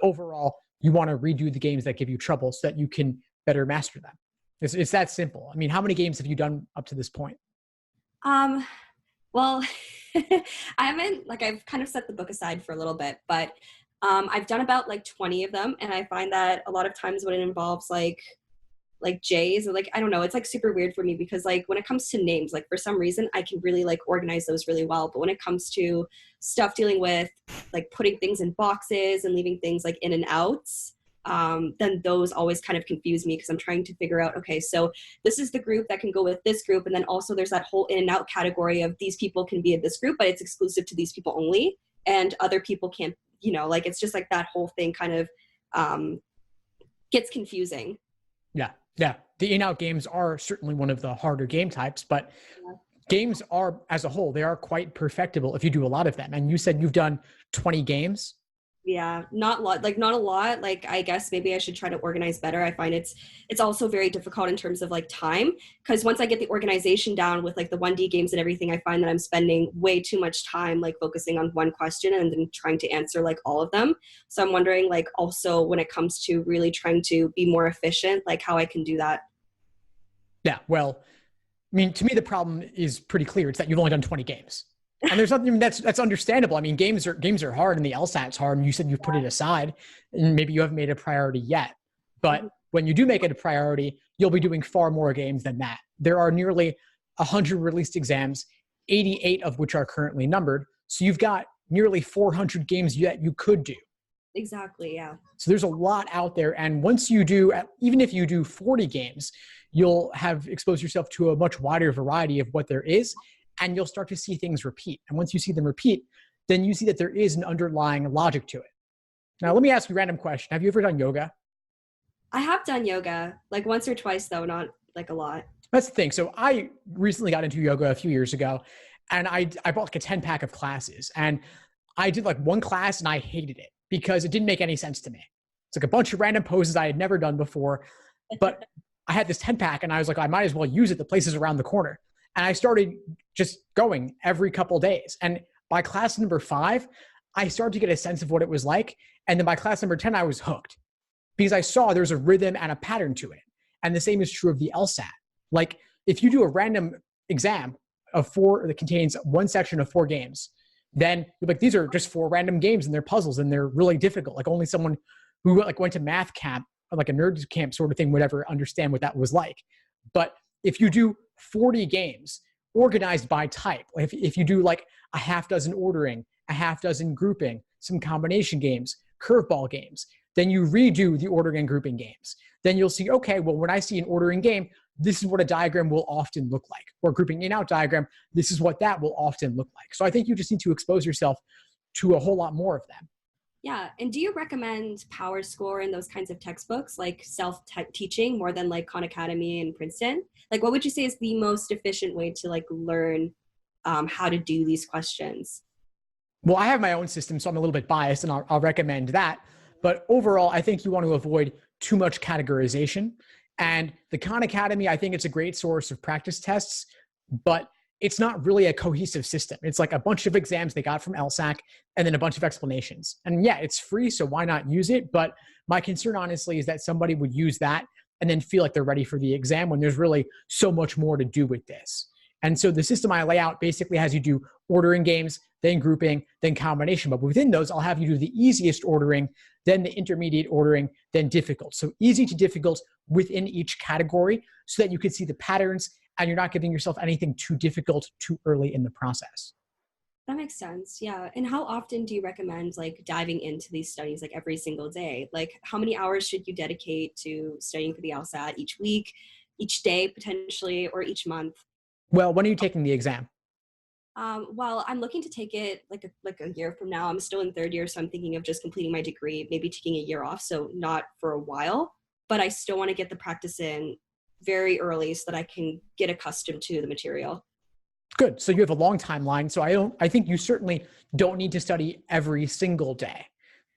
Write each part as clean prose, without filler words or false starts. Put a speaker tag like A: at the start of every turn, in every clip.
A: overall, you want to redo the games that give you trouble so that you can better master them. It's that simple. I mean, how many games have you done up to this point?
B: Well, I haven't, like, I've kind of set the book aside for a little bit, but I've done about like 20 of them. And I find that a lot of times when it involves like J's or like, I don't know, it's like super weird for me because like when it comes to names, like for some reason I can really like organize those really well. But when it comes to stuff dealing with like putting things in boxes and leaving things like in and outs, then those always kind of confuse me because I'm trying to figure out, okay, so this is the group that can go with this group. And then also there's that whole in and out category of these people can be in this group, but it's exclusive to these people only. And other people can't, you know, like it's just like that whole thing kind of gets confusing.
A: Yeah. Yeah. The in-out games are certainly one of the harder game types, but games are, as a whole, they are quite perfectible if you do a lot of them. And you said you've done 20 games.
B: Yeah, not a lot, like not a lot. Like I guess maybe I should try to organize better. I find it's also very difficult in terms of like time because once I get the organization down with like the 1D games and everything, I find that I'm spending way too much time like focusing on one question and then trying to answer like all of them. So I'm wondering like also when it comes to really trying to be more efficient, like how I can do that.
A: Yeah. Well, I mean, to me, the problem is pretty clear. It's that you've only done 20 games. And there's nothing that's understandable. I mean, games are hard and the LSAT's hard and you said you've put it aside and maybe you haven't made it a priority yet. But when you do make it a priority, you'll be doing far more games than that. There are nearly 100 released exams, 88 of which are currently numbered. So you've got nearly 400 games that you could do.
B: Exactly, yeah.
A: So there's a lot out there. And once you do, even if you do 40 games, you'll have exposed yourself to a much wider variety of what there is. And you'll start to see things repeat. And once you see them repeat, then you see that there is an underlying logic to it. Now, let me ask you a random question. Have you ever done yoga?
B: I have done yoga, like once or twice though, not like a lot.
A: That's the thing. So I recently got into yoga a few years ago and I bought like a 10-pack of classes and I did like one class and I hated it because it didn't make any sense to me. It's like a bunch of random poses I had never done before, but I had this 10-pack and I was like, I might as well use it. The place is around the corner. And I started just going every couple of days. And by class number 5, I started to get a sense of what it was like. And then by class number 10, I was hooked because I saw there's a rhythm and a pattern to it. And the same is true of the LSAT. Like if you do a random exam of 4 that contains one section of 4 games, then you're like, these are just 4 random games and they're puzzles and they're really difficult. Like only someone who like went to math camp, or like a nerd camp sort of thing, would ever understand what that was like. But if you do 40 games organized by type, if you do like a half dozen ordering, a half dozen grouping, some combination games, curveball games, then you redo the ordering and grouping games. Then you'll see, okay, well, when I see an ordering game, this is what a diagram will often look like. Or grouping in-out diagram, this is what that will often look like. So I think you just need to expose yourself to a whole lot more of them.
B: Yeah. And do you recommend PowerScore and those kinds of textbooks, like self-teaching more than like Khan Academy and Princeton? Like, what would you say is the most efficient way to like learn how to do these questions?
A: Well, I have my own system, so I'm a little bit biased and I'll recommend that. But overall, I think you want to avoid too much categorization. And the Khan Academy, I think it's a great source of practice tests, but it's not really a cohesive system. It's like a bunch of exams they got from LSAC and then a bunch of explanations. And yeah, it's free, so why not use it? But my concern, honestly, is that somebody would use that and then feel like they're ready for the exam when there's really so much more to do with this. And so the system I lay out basically has you do ordering games, then grouping, then combination. But within those, I'll have you do the easiest ordering, then the intermediate ordering, then difficult. So easy to difficult within each category so that you can see the patterns and you're not giving yourself anything too difficult too early in the process.
B: That makes sense. Yeah. And how often do you recommend like diving into these studies, like every single day? Like how many hours should you dedicate to studying for the LSAT each week, each day potentially, or each month?
A: Well, when are you taking the exam?
B: Well, I'm looking to take it like a year from now. I'm still in 3rd year, so I'm thinking of just completing my degree, maybe taking a year off. So not for a while, but I still want to get the practice in very early so that I can get accustomed to the material.
A: Good. So you have a long timeline. So I think you certainly don't need to study every single day.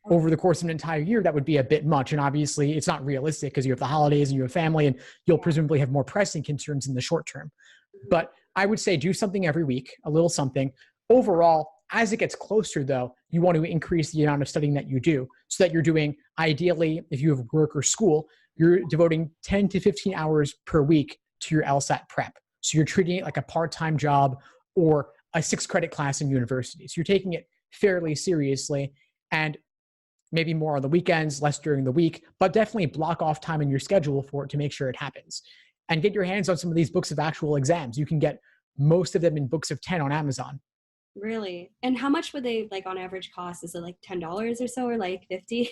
A: Over the course of an entire year, that would be a bit much. And obviously it's not realistic because you have the holidays and you have family and you'll presumably have more pressing concerns in the short term. But I would say do something every week, a little something. Overall, As it gets closer, though, you want to increase the amount of studying that you do so that you're doing, ideally, if you have work or school, you're devoting 10 to 15 hours per week to your LSAT prep. So you're treating it like a part-time job or a 6-credit class in university. So you're taking it fairly seriously, and maybe more on the weekends, less during the week, but definitely block off time in your schedule for it to make sure it happens. And get your hands on some of these books of actual exams. You can get most of them in books of 10 on Amazon.
B: Really? And how much would they like on average cost? Is it like $10 or so, or like 50?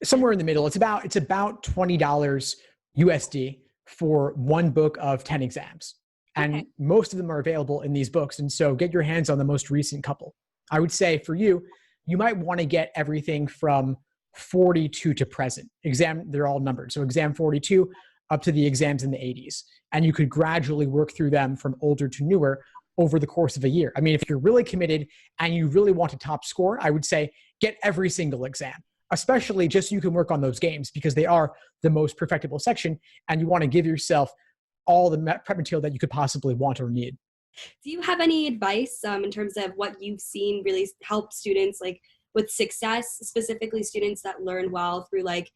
A: Somewhere in the middle. It's about $20 USD for one book of 10 exams. And
B: Okay.
A: most of them are available in these books. And so get your hands on the most recent couple. I would say for you, you might want to get everything from 42 to present. They're all numbered. So exam 42 up to the exams in the 80s. And you could gradually work through them from older to newer over the course of a year. I mean, if you're really committed and you really want a top score, I would say get every single exam, especially just so you can work on those games because they are the most perfectible section and you want to give yourself all the prep material that you could possibly want or need.
B: Do you have any advice in terms of what you've seen really help students like with success, specifically students that learn well through like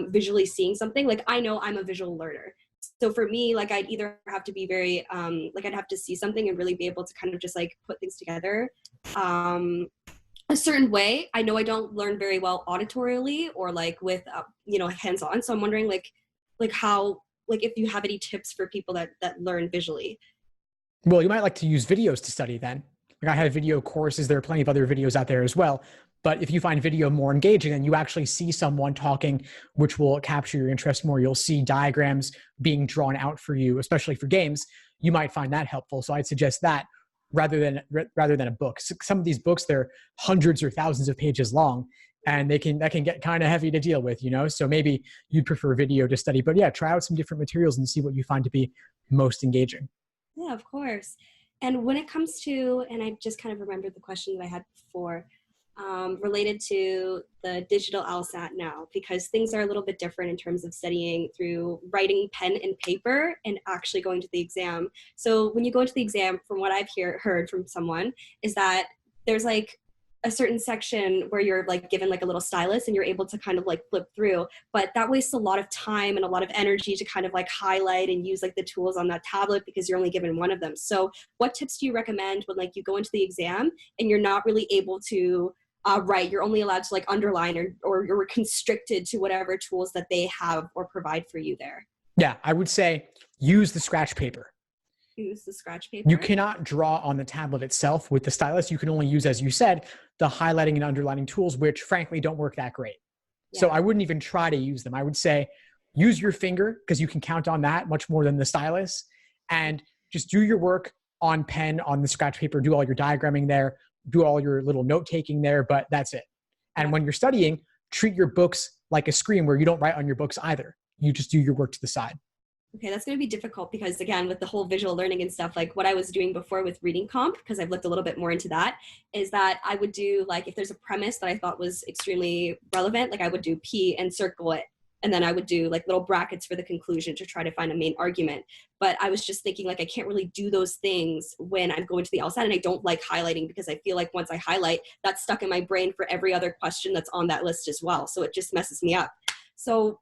B: visually seeing something? Like I know I'm a visual learner. So for me, like I'd either have to be very, like I'd have to see something and really be able to kind of just like put things together a certain way. I know I don't learn very well auditorially or like with, hands-on. So I'm wondering like how, like if you have any tips for people that learn visually.
A: Well, you might like to use videos to study then. Like I have video courses. There are plenty of other videos out there as well. But if you find video more engaging and you actually see someone talking, which will capture your interest more, you'll see diagrams being drawn out for you, especially for games, you might find that helpful. So I'd suggest that rather than a book. Some of these books, they're hundreds or thousands of pages long and that can get kind of heavy to deal with, So maybe you'd prefer video to study, but yeah, try out some different materials and see what you find to be most engaging.
B: Yeah, of course. And when it comes to, and I just kind of remembered the question that I had before, related to the digital LSAT now, because things are a little bit different in terms of studying through writing pen and paper and actually going to the exam. So when you go into the exam, from what I've heard from someone, is that there's like a certain section where you're like given like a little stylus and you're able to kind of like flip through, but that wastes a lot of time and a lot of energy to kind of like highlight and use like the tools on that tablet because you're only given one of them. So what tips do you recommend when like you go into the exam and you're not really able to write, you're only allowed to like underline or you're constricted to whatever tools that they have or provide for you there?
A: Yeah, I would say use the scratch paper.
B: Use the scratch paper.
A: You cannot draw on the tablet itself with the stylus. You can only use, as you said, the highlighting and underlining tools, which frankly don't work that great. Yeah. So I wouldn't even try to use them. I would say use your finger because you can count on that much more than the stylus, and just do your work on pen, on the scratch paper, do all your diagramming there, do all your little note taking there, but that's it. And when you're studying, treat your books like a screen where you don't write on your books either. You just do your work to the side.
B: Okay, that's going to be difficult because again, with the whole visual learning and stuff, like what I was doing before with reading comp, because I've looked a little bit more into that, is that I would do like, if there's a premise that I thought was extremely relevant, like I would do P and circle it. And then I would do like little brackets for the conclusion to try to find a main argument. But I was just thinking like, I can't really do those things when I'm going to the LSAT, and I don't like highlighting because I feel like once I highlight, that's stuck in my brain for every other question that's on that list as well. So it just messes me up. So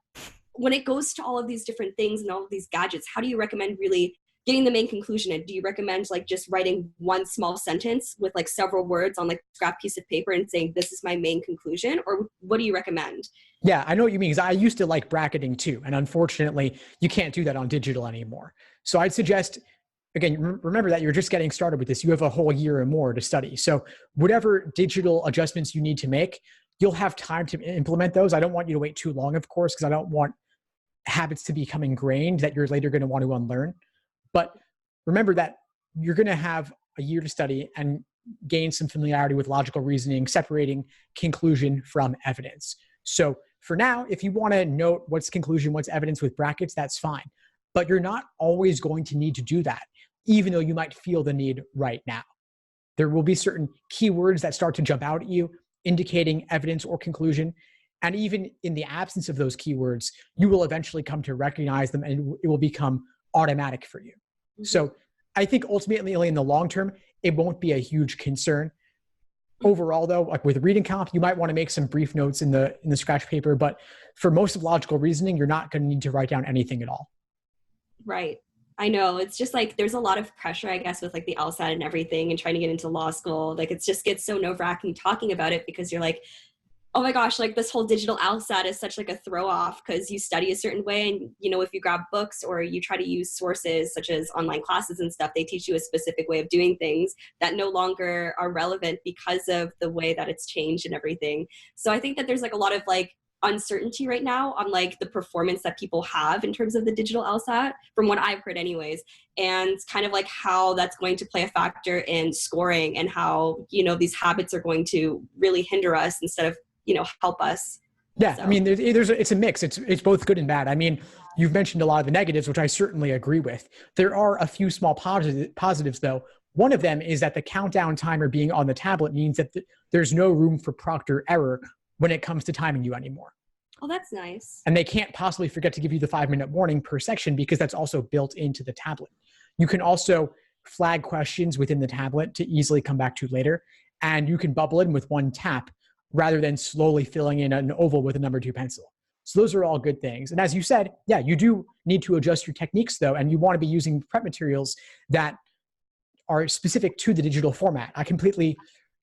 B: when it goes to all of these different things and all of these gadgets, how do you recommend really getting the main conclusion? And do you recommend like just writing one small sentence with like several words on like a scrap piece of paper and saying, this is my main conclusion? Or what do you recommend?
A: Yeah, I know what you mean. Because I used to like bracketing too. And unfortunately, you can't do that on digital anymore. So I'd suggest, again, remember that you're just getting started with this. You have a whole year or more to study. So whatever digital adjustments you need to make, you'll have time to implement those. I don't want you to wait too long, of course, because I don't want habits to become ingrained that you're later going to want to unlearn. But remember that you're going to have a year to study and gain some familiarity with logical reasoning, separating conclusion from evidence. So for now, if you want to note what's conclusion, what's evidence with brackets, that's fine. But you're not always going to need to do that, even though you might feel the need right now. There will be certain keywords that start to jump out at you, indicating evidence or conclusion. And even in the absence of those keywords, you will eventually come to recognize them and it will become automatic for you. Mm-hmm. So I think ultimately in the long term, it won't be a huge concern. Overall though, like with reading comp, you might want to make some brief notes in the scratch paper, but for most of logical reasoning, you're not going to need to write down anything at all.
B: Right. I know. It's just like there's a lot of pressure, I guess, with like the LSAT and everything and trying to get into law school. Like it just gets so nerve-wracking talking about it because you're like, oh my gosh, like this whole digital LSAT is such like a throw off because you study a certain way. And, you know, if you grab books or you try to use sources such as online classes and stuff, they teach you a specific way of doing things that no longer are relevant because of the way that it's changed and everything. So I think that there's like a lot of like uncertainty right now on like the performance that people have in terms of the digital LSAT, from what I've heard anyways, and kind of like how that's going to play a factor in scoring and how, you know, these habits are going to really hinder us instead of, you know, help us.
A: Yeah,
B: So.
A: I mean, it's a mix. It's both good and bad. I mean, you've mentioned a lot of the negatives, which I certainly agree with. There are a few small positives, though. One of them is that the countdown timer being on the tablet means that there's no room for proctor error when it comes to timing you anymore.
B: Oh, that's nice.
A: And they can't possibly forget to give you the 5-minute warning per section because that's also built into the tablet. You can also flag questions within the tablet to easily come back to later, and you can bubble in with one tap rather than slowly filling in an oval with a number 2 pencil. So those are all good things. And as you said, yeah, you do need to adjust your techniques though, and you want to be using prep materials that are specific to the digital format. I completely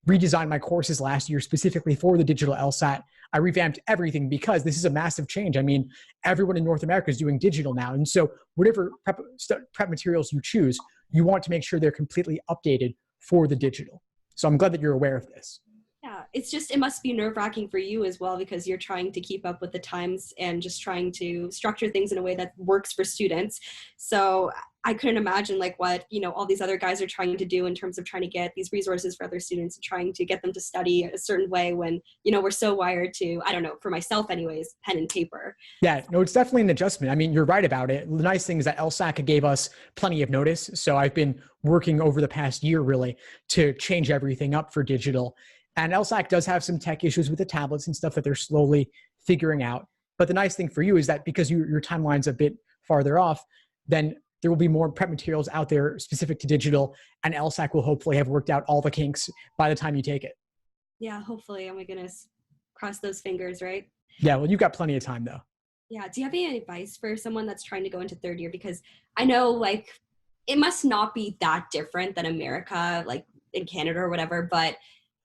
A: redesigned my courses last year specifically for the digital LSAT. I revamped everything because this is a massive change. I mean, everyone in North America is doing digital now. And so whatever prep materials you choose, you want to make sure they're completely updated for the digital. So I'm glad that you're aware of this.
B: Yeah, it's just, it must be nerve-wracking for you as well because you're trying to keep up with the times and just trying to structure things in a way that works for students. So I couldn't imagine like what, you know, all these other guys are trying to do in terms of trying to get these resources for other students and trying to get them to study a certain way when, you know, we're so wired to, I don't know, for myself anyways, pen and paper.
A: Yeah, no, it's definitely an adjustment. I mean, you're right about it. The nice thing is that LSAC gave us plenty of notice. So I've been working over the past year really to change everything up for digital. And LSAC does have some tech issues with the tablets and stuff that they're slowly figuring out. But the nice thing for you is that because your timeline's a bit farther off, then there will be more prep materials out there specific to digital, and LSAC will hopefully have worked out all the kinks by the time you take it.
B: Yeah, hopefully. Oh my goodness. Cross those fingers, right?
A: Yeah, well, you've got plenty of time though.
B: Yeah. Do you have any advice for someone that's trying to go into third year? Because I know like it must not be that different than America, like in Canada or whatever, but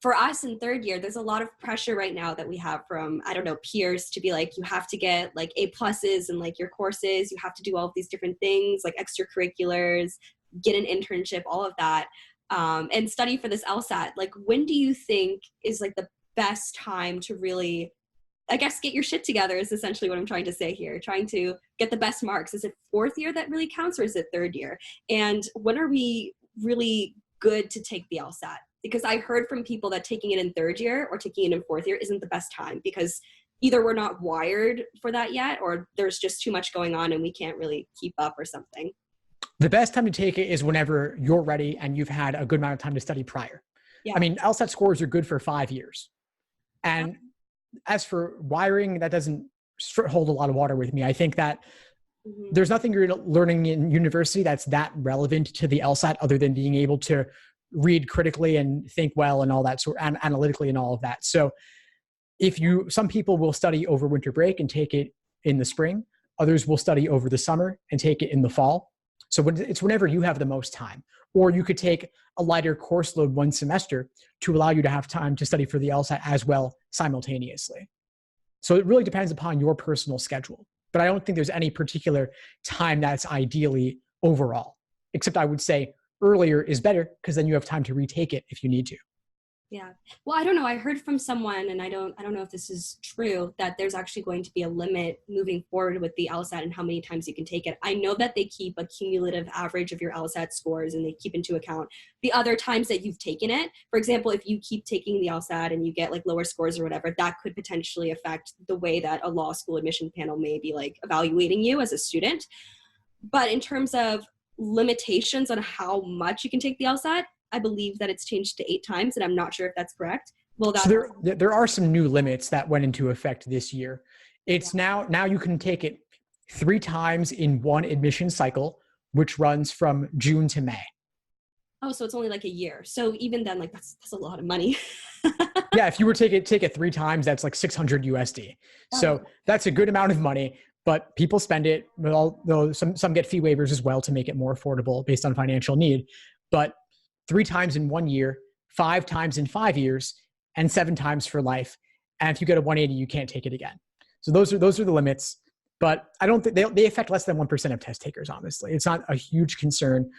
B: for us in third year, there's a lot of pressure right now that we have from, I don't know, peers to be like, you have to get like A pluses in like your courses. You have to do all of these different things like extracurriculars, get an internship, all of that, and study for this LSAT. Like, when do you think is like the best time to really, I guess, get your shit together is essentially what I'm trying to say here, trying to get the best marks. Is it fourth year that really counts or is it third year? And when are we really good to take the LSAT? Because I heard from people that taking it in third year or taking it in fourth year isn't the best time because either we're not wired for that yet or there's just too much going on and we can't really keep up or something.
A: The best time to take it is whenever you're ready and you've had a good amount of time to study prior.
B: Yeah.
A: I mean, LSAT scores are good for 5 years. And as for wiring, that doesn't hold a lot of water with me. I think that there's nothing you're learning in university that's that relevant to the LSAT other than being able to read critically and think well and all that sort, and analytically and all of that. So some people will study over winter break and take it in the spring. Others will study over the summer and take it in the fall. So it's whenever you have the most time, or you could take a lighter course load one semester to allow you to have time to study for the LSAT as well simultaneously. So it really depends upon your personal schedule, but I don't think there's any particular time that's ideally overall, except I would say earlier is better because then you have time to retake it if you need to.
B: Yeah. Well, I don't know. I heard from someone, and I don't know if this is true, that there's actually going to be a limit moving forward with the LSAT and how many times you can take it. I know that they keep a cumulative average of your LSAT scores and they keep into account the other times that you've taken it. For example, if you keep taking the LSAT and you get like lower scores or whatever, that could potentially affect the way that a law school admission panel may be like evaluating you as a student. But in terms of limitations on how much you can take the LSAT, I believe that it's changed to 8 times, and I'm not sure if that's correct. Well,
A: so there are some new limits that went into effect this year. It's now you can take it 3 times in one admission cycle, which runs from June to May.
B: Oh, so it's only like a year. So even then, like that's a lot of money.
A: Yeah, if you were to take it 3 times, that's like 600 USD.
B: Oh,
A: So that's a good amount of money, but people spend it. Well, though some get fee waivers as well to make it more affordable based on financial need. But 3 times in 1 year, 5 times in 5 years, and 7 times for life. And if you get a 180, you can't take it again. So those are the limits. But I don't think they affect less than 1% of test takers. Honestly, it's not a huge concern.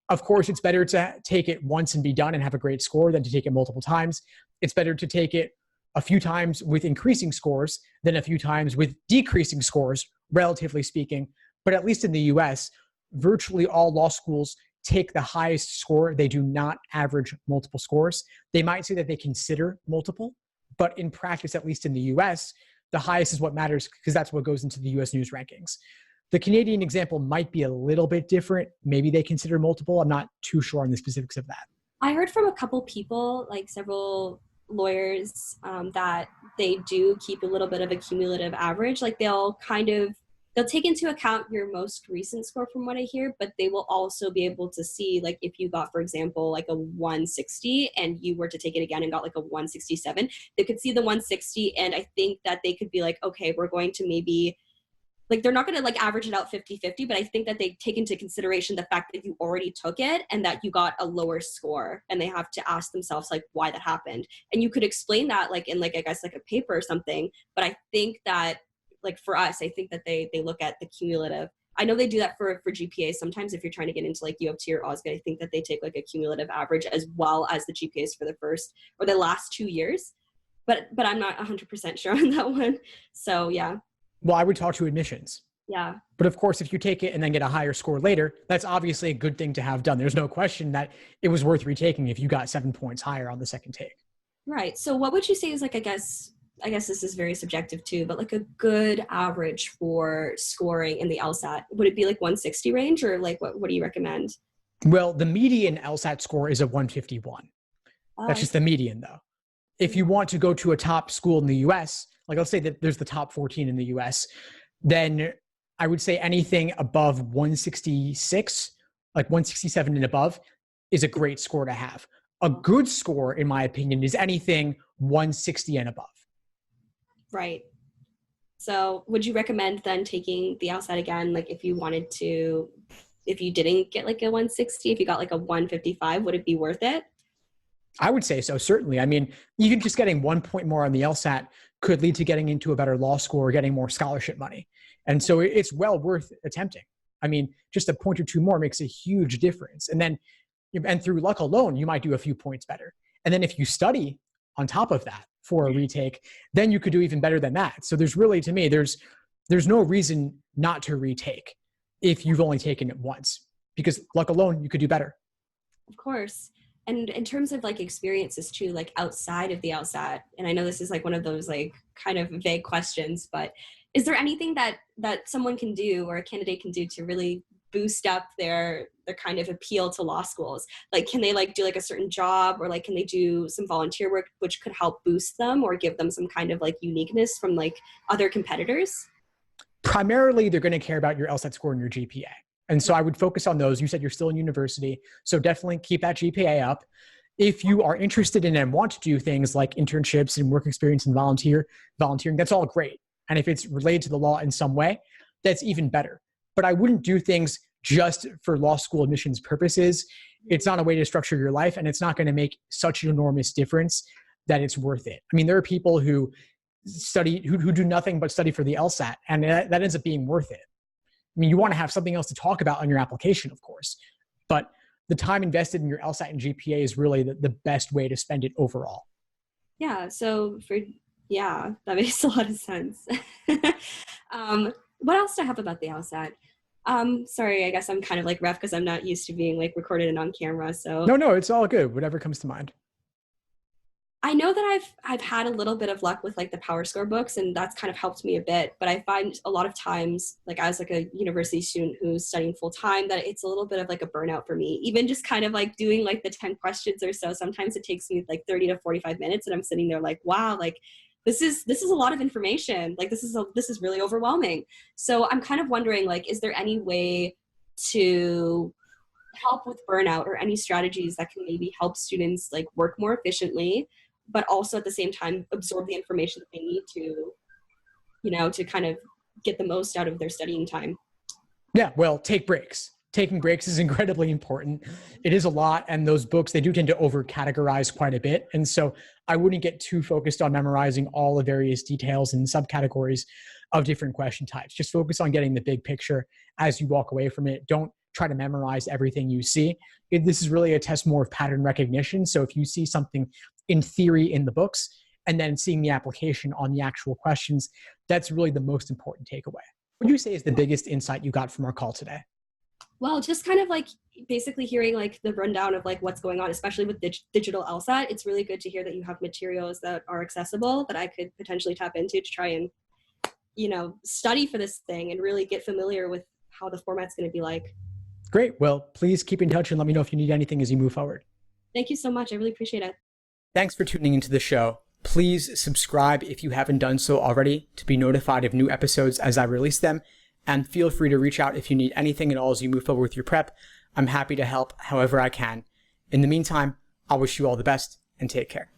A: Of course, it's better to take it once and be done and have a great score than to take it multiple times. It's better to take it a few times with increasing scores than a few times with decreasing scores, relatively speaking. But at least in the US, virtually all law schools take the highest score. They do not average multiple scores. They might say that they consider multiple, but in practice, at least in the US, the highest is what matters because that's what goes into the US news rankings. The Canadian example might be a little bit different. Maybe they consider multiple. I'm not too sure on the specifics of that.
B: I heard from a couple people, like several lawyers, that they do keep a little bit of a cumulative average. Like they'll take into account your most recent score from what I hear, but they will also be able to see, like, if you got, for example, like a 160 and you were to take it again and got like a 167, they could see the 160. And I think that they could be like, okay, we're going to maybe, like, they're not going to like average it out 50-50, but I think that they take into consideration the fact that you already took it and that you got a lower score, and they have to ask themselves like why that happened. And you could explain that like in like, I guess, like a paper or something. But I think that, like, for us, I think that they look at the cumulative. I know they do that for GPA sometimes. If you're trying to get into like U of T or OSGA, I think that they take like a cumulative average as well as the GPAs for the first or the last 2 years. But I'm not 100% sure on that one. So yeah.
A: Well, I would talk to admissions.
B: Yeah.
A: But of course, if you take it and then get a higher score later, that's obviously a good thing to have done. There's no question that it was worth retaking if you got 7 points higher on the second take.
B: Right. So what would you say is like, I guess this is very subjective too, but like a good average for scoring in the LSAT? Would it be like 160 range, or like what do you recommend?
A: Well, the median LSAT score is a 151. That's just the median though. If you want to go to a top school in the US, like let's say that there's the top 14 in the US, then I would say anything above 166, like 167 and above, is a great score to have. A good score, in my opinion, is anything 160 and above.
B: Right. So would you recommend then taking the LSAT again? Like if you didn't get like a 160, if you got like a 155, would it be worth it?
A: I would say so, certainly. I mean, even just getting 1 point more on the LSAT could lead to getting into a better law school or getting more scholarship money. And so it's well worth attempting. I mean, just a point or two more makes a huge difference. And through luck alone, you might do a few points better. And then if you study on top of that for a retake, then you could do even better than that. So there's really, to me, there's no reason not to retake if you've only taken it once, because luck alone, you could do better.
B: Of course. And in terms of like experiences too, like outside of the LSAT, and I know this is like one of those like kind of vague questions, but is there anything that someone can do or a candidate can do to really boost up their kind of appeal to law schools? Like, can they like do like a certain job, or like can they do some volunteer work which could help boost them or give them some kind of like uniqueness from like other competitors?
A: Primarily, they're going to care about your LSAT score and your GPA. And so I would focus on those. You said you're still in university, so definitely keep that GPA up. If you are interested in and want to do things like internships and work experience and volunteering, that's all great. And if it's related to the law in some way, that's even better. But I wouldn't do things just for law school admissions purposes. It's not a way to structure your life, and it's not going to make such an enormous difference that it's worth it. I mean, there are people who who do nothing but study for the LSAT, and that ends up being worth it. I mean, you want to have something else to talk about on your application, of course, but the time invested in your LSAT and GPA is really the best way to spend it overall.
B: Yeah. So that makes a lot of sense. What else do I have about the LSAT? Sorry, I guess I'm kind of like rough because I'm not used to being like recorded and on camera. So
A: no, it's all good. Whatever comes to mind.
B: I know that I've had a little bit of luck with like the Power Score books, and that's kind of helped me a bit. But I find a lot of times, like as like a university student who's studying full time, that it's a little bit of like a burnout for me. Even just kind of like doing like the 10 questions or so, sometimes it takes me like 30 to 45 minutes, and I'm sitting there like, wow, like this is a lot of information. Like this is really overwhelming. So I'm kind of wondering, like, is there any way to help with burnout or any strategies that can maybe help students like work more efficiently, but also at the same time absorb the information that they need to, to kind of get the most out of their studying time.
A: Yeah, well, take breaks. Taking breaks is incredibly important. It is a lot, and those books, they do tend to over categorize quite a bit. And so I wouldn't get too focused on memorizing all the various details and subcategories of different question types. Just focus on getting the big picture as you walk away from it. Don't try to memorize everything you see. This is really a test more of pattern recognition. So if you see something in theory in the books and then seeing the application on the actual questions, that's really the most important takeaway. What would you say is the biggest insight you got from our call today?
B: Well, just kind of like basically hearing like the rundown of like what's going on, especially with digital LSAT. It's really good to hear that you have materials that are accessible that I could potentially tap into to try and, study for this thing and really get familiar with how the format's going to be like.
A: Great. Well, please keep in touch and let me know if you need anything as you move forward.
B: Thank you so much. I really appreciate it.
A: Thanks for tuning into the show. Please subscribe if you haven't done so already to be notified of new episodes as I release them. And feel free to reach out if you need anything at all as you move forward with your prep. I'm happy to help however I can. In the meantime, I wish you all the best and take care.